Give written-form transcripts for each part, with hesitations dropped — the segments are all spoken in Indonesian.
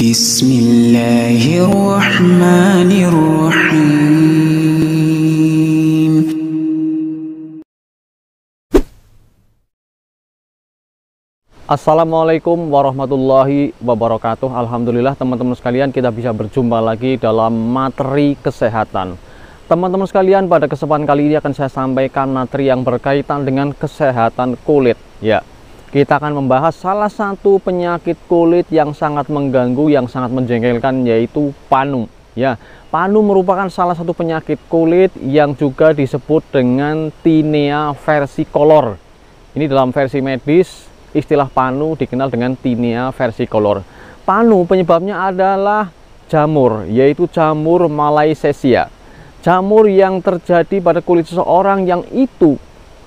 Bismillahirrahmanirrahim. Assalamualaikum warahmatullahi wabarakatuh. Alhamdulillah teman-teman sekalian, kita bisa berjumpa lagi dalam materi kesehatan. Teman-teman sekalian, pada kesempatan kali ini akan saya sampaikan materi yang berkaitan dengan kesehatan kulit. Ya, kita akan membahas salah satu penyakit kulit yang sangat mengganggu, yang sangat menjengkelkan, yaitu panu. Ya, panu merupakan salah satu penyakit kulit yang juga disebut dengan tinea versicolor. Ini dalam versi medis, istilah panu dikenal dengan tinea versicolor. Panu penyebabnya adalah jamur, yaitu jamur Malassezia. Jamur yang terjadi pada kulit seseorang yang itu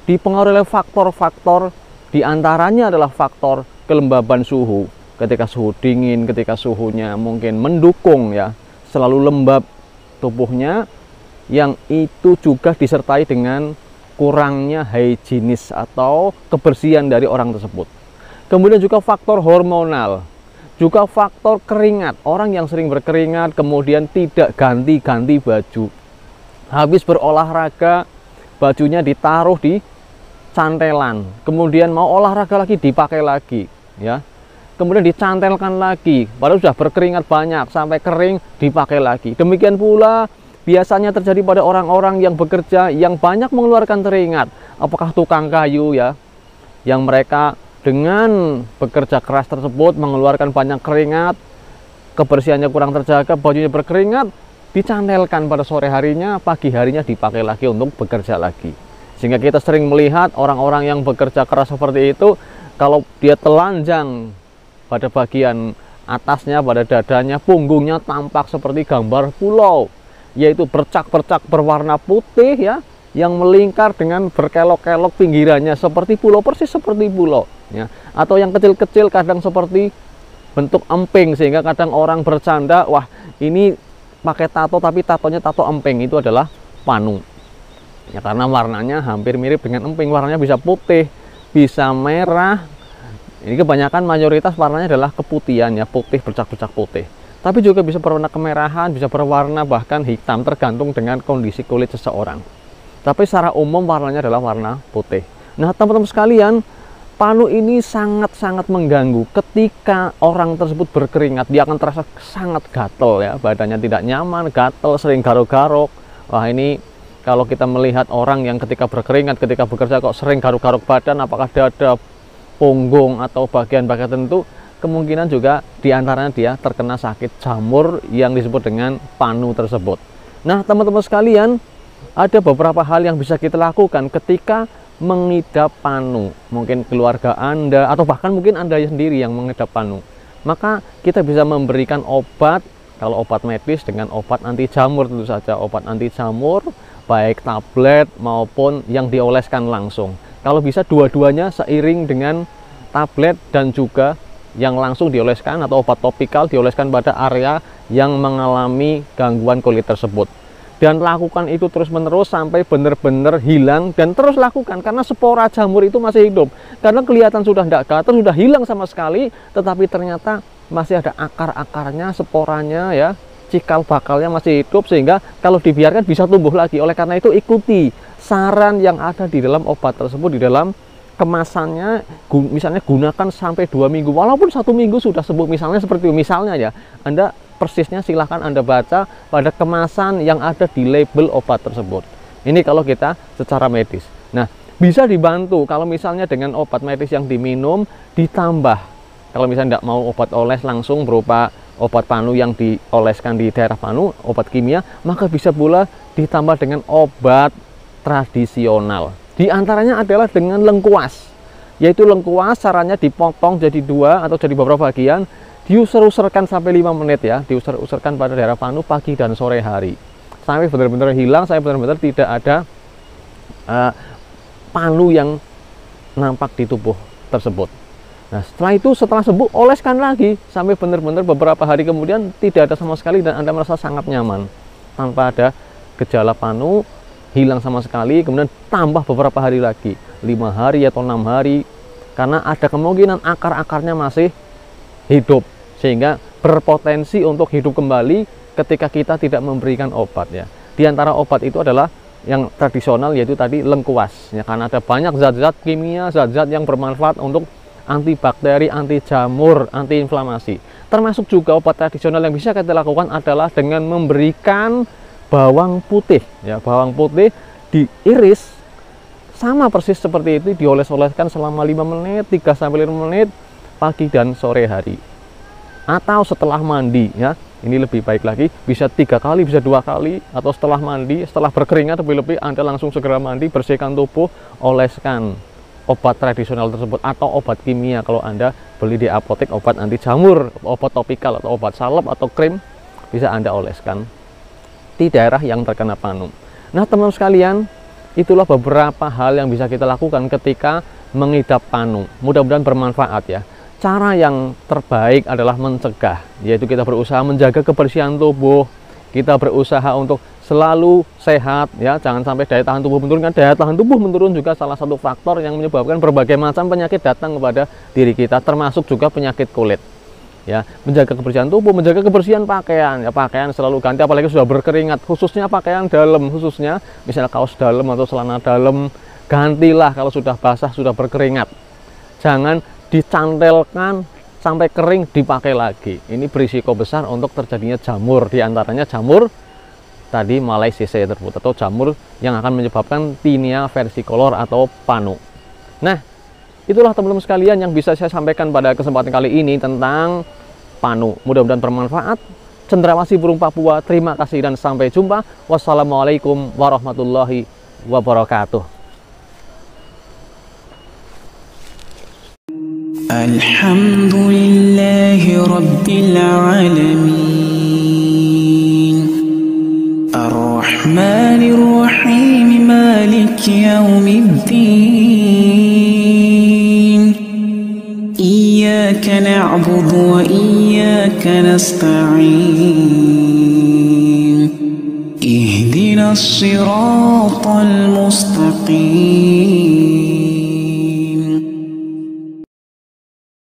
dipengaruhi oleh faktor-faktor, diantaranya adalah faktor kelembaban suhu. Ketika suhu dingin, ketika suhunya mungkin mendukung, ya, selalu lembab tubuhnya, yang itu juga disertai dengan kurangnya higienis atau kebersihan dari orang tersebut. Kemudian juga faktor hormonal, juga faktor keringat. Orang yang sering berkeringat kemudian tidak ganti-ganti baju, habis berolahraga bajunya ditaruh di cantelan, kemudian mau olahraga lagi dipakai lagi, ya, kemudian dicantelkan lagi, padahal sudah berkeringat banyak sampai kering dipakai lagi. Demikian pula biasanya terjadi pada orang-orang yang bekerja yang banyak mengeluarkan keringat, apakah tukang kayu, ya, yang mereka dengan bekerja keras tersebut mengeluarkan banyak keringat, kebersihannya kurang terjaga, bajunya berkeringat, dicantelkan pada sore harinya, pagi harinya dipakai lagi untuk bekerja lagi. Sehingga kita sering melihat orang-orang yang bekerja keras seperti itu, kalau dia telanjang pada bagian atasnya, pada dadanya, punggungnya tampak seperti gambar pulau, yaitu bercak-bercak berwarna putih, ya, yang melingkar dengan berkelok-kelok pinggirannya seperti pulau, persis seperti pulau, ya. Atau yang kecil-kecil kadang seperti bentuk emping, sehingga kadang orang bercanda, wah, ini pakai tato tapi tatonya tato emping. Itu adalah panu, ya, karena warnanya hampir mirip dengan emping. Warnanya bisa putih, bisa merah. Ini kebanyakan mayoritas warnanya adalah keputihan, ya, putih, bercak-bercak putih. Tapi juga bisa berwarna kemerahan, bisa berwarna bahkan hitam, tergantung dengan kondisi kulit seseorang. Tapi secara umum warnanya adalah warna putih. Nah, teman-teman sekalian, panu ini sangat-sangat mengganggu. Ketika orang tersebut berkeringat, dia akan terasa sangat gatel, ya, badannya tidak nyaman, gatel, sering garuk-garuk. Wah, ini kalau kita melihat orang yang ketika berkeringat, ketika bekerja kok sering garuk-garuk badan, apakah dada, punggung, atau bagian-bagian tertentu, kemungkinan juga diantaranya dia terkena sakit jamur yang disebut dengan panu tersebut. Nah, teman-teman sekalian, ada beberapa hal yang bisa kita lakukan ketika mengidap panu. Mungkin keluarga Anda, atau bahkan mungkin Anda sendiri yang mengidap panu. Maka kita bisa memberikan obat, kalau obat medis dengan obat anti jamur tentu saja. Obat anti jamur, baik tablet maupun yang dioleskan langsung. Kalau bisa dua-duanya seiring dengan tablet dan juga yang langsung dioleskan, atau obat topikal dioleskan pada area yang mengalami gangguan kulit tersebut. Dan lakukan itu terus-menerus sampai benar-benar hilang, dan terus lakukan karena spora jamur itu masih hidup. Karena kelihatan sudah tidak gatal, sudah hilang sama sekali, tetapi ternyata masih ada akar-akarnya, sporanya, ya, cikal bakalnya masih hidup, sehingga kalau dibiarkan bisa tumbuh lagi. Oleh karena itu, ikuti saran yang ada di dalam obat tersebut, di dalam kemasannya. Misalnya gunakan sampai 2 minggu, walaupun 1 minggu sudah sembuh, misalnya seperti itu. Misalnya, ya, Anda persisnya silahkan Anda baca pada kemasan yang ada di label obat tersebut. Ini kalau kita secara medis. Nah, bisa dibantu kalau misalnya dengan obat medis yang diminum ditambah, kalau misalnya tidak mau obat oles langsung berupa obat panu yang dioleskan di daerah panu, obat kimia, maka bisa pula ditambah dengan obat tradisional. Di antaranya adalah dengan lengkuas, yaitu lengkuas caranya dipotong jadi 2 atau jadi beberapa bagian, diusir-usirkan sampai 5 menit, ya, diusir-usirkan pada daerah panu pagi dan sore hari, sampai benar-benar hilang, sampai benar-benar tidak ada panu yang nampak di tubuh tersebut. Nah, setelah itu, setelah sembuh, oleskan lagi sampai benar-benar beberapa hari kemudian tidak ada sama sekali, dan Anda merasa sangat nyaman tanpa ada gejala panu, hilang sama sekali. Kemudian tambah beberapa hari lagi, 5 hari atau 6 hari, karena ada kemungkinan akar-akarnya masih hidup, sehingga berpotensi untuk hidup kembali ketika kita tidak memberikan obat ya. Di antara obat itu adalah yang tradisional, yaitu tadi lengkuas ya, karena ada banyak zat-zat kimia, zat-zat yang bermanfaat untuk antibakteri, anti jamur, anti inflamasi. Termasuk juga obat tradisional yang bisa kita lakukan adalah dengan memberikan bawang putih ya. Bawang putih diiris sama persis seperti itu, dioles-oleskan selama 5 menit, 3-5 menit pagi dan sore hari, atau setelah mandi ya. Ini lebih baik lagi, bisa 3 kali, bisa 2 kali, atau setelah mandi, setelah berkeringat lebih-lebih Anda langsung segera mandi, bersihkan tubuh, oleskan obat tradisional tersebut, atau obat kimia kalau Anda beli di apotek, obat anti jamur, obat topikal atau obat salep atau krim, bisa Anda oleskan di daerah yang terkena panu. Nah teman-teman sekalian, itulah beberapa hal yang bisa kita lakukan ketika mengidap panu. Mudah-mudahan bermanfaat ya. Cara yang terbaik adalah mencegah, yaitu kita berusaha menjaga kebersihan tubuh, kita berusaha untuk selalu sehat ya, jangan sampai daya tahan tubuh menurun. Daya tahan tubuh menurun juga salah satu faktor yang menyebabkan berbagai macam penyakit datang kepada diri kita, termasuk juga penyakit kulit ya. Menjaga kebersihan tubuh, menjaga kebersihan pakaian ya, pakaian selalu ganti, apalagi sudah berkeringat, khususnya pakaian dalam, khususnya misalnya kaos dalam atau celana dalam, gantilah kalau sudah basah, sudah berkeringat. Jangan dicantelkan sampai kering dipakai lagi. Ini berisiko besar untuk terjadinya jamur, diantaranya jamur tadi Malassezia tersebut, atau jamur yang akan menyebabkan tinea versicolor atau panu. Nah, itulah teman-teman sekalian yang bisa saya sampaikan pada kesempatan kali ini tentang panu. Mudah-mudahan bermanfaat. Cendrawasih burung Papua, terima kasih dan sampai jumpa. Wassalamualaikum warahmatullahi wabarakatuh. Alhamdulillahi Rabbil Alamin, Ar-Rahmanir Rahim, Maliki Yawmiddin. Iyyaka na'budu wa iyyaka nasta'in. Ihdinas siratal mustaqim.